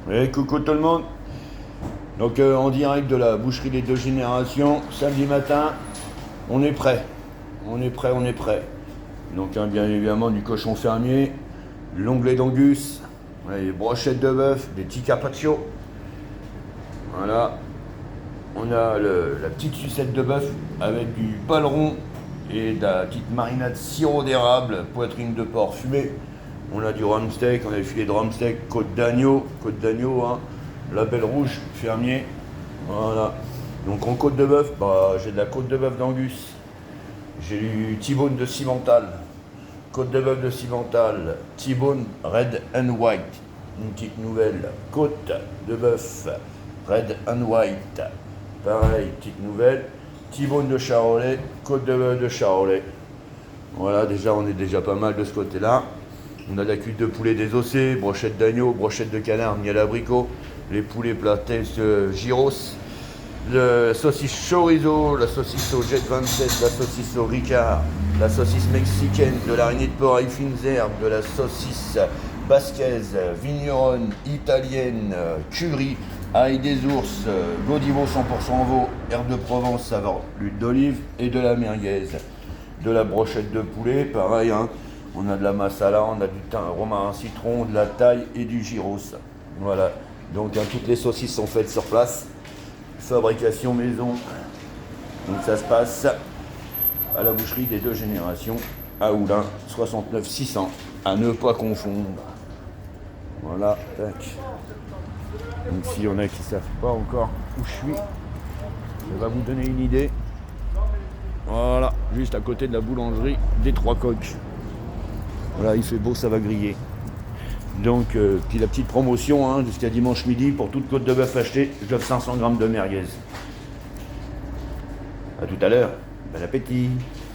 Et coucou tout le monde. Donc en direct de la boucherie des deux générations, samedi matin, on est prêt. On est prêt, on est prêt. Donc bien évidemment du cochon fermier, du longlet d'angus, des brochettes de bœuf, des petits carpaccio. Voilà. On a la petite sucette de bœuf avec du paleron et de la petite marinade sirop d'érable, poitrine de porc fumée. On a du rumsteak, on a des filets de rumsteak, côte d'agneau, hein, label rouge, fermier. Voilà. Donc en côte de bœuf, j'ai de la côte de bœuf d'Angus. J'ai du T-bone de Cimental. Côte de bœuf de Cimental. T-bone red and white. Une petite nouvelle. Côte de bœuf red and white. Pareil, petite nouvelle. T-bone de Charolais. Côte de bœuf de Charolais. Voilà, déjà on est déjà pas mal de ce côté-là. On a de la cuite de poulet désossée, brochette d'agneau, brochette de canard, miel abricot, les poulets platés gyros, la saucisse chorizo, la saucisse au jet 27, la saucisse au ricard, la saucisse mexicaine, de l'araignée de porc à fines herbes, de la saucisse basquaise, vigneronne, italienne, curry, ail des ours, godivo 100% veau, herbe de Provence, saveur l'huile d'olive et de la merguez. De la brochette de poulet, pareil, hein. On a de la masala, on a du thym, romarin citron, de la taille et du gyros. Voilà. Donc toutes les saucisses sont faites sur place. Fabrication maison. Donc ça se passe à la boucherie des deux générations, à Oulin, 69 600, à ne pas confondre. Voilà, tac. Donc s'il y en a qui ne savent pas encore où je suis, ça va vous donner une idée. Voilà, juste à côté de la boulangerie des Trois Coqs. Voilà, il fait beau, ça va griller. Donc, puis la petite promotion, hein, jusqu'à dimanche midi, pour toute côte de bœuf achetée, je offre 500 grammes de merguez. A tout à l'heure, bon appétit.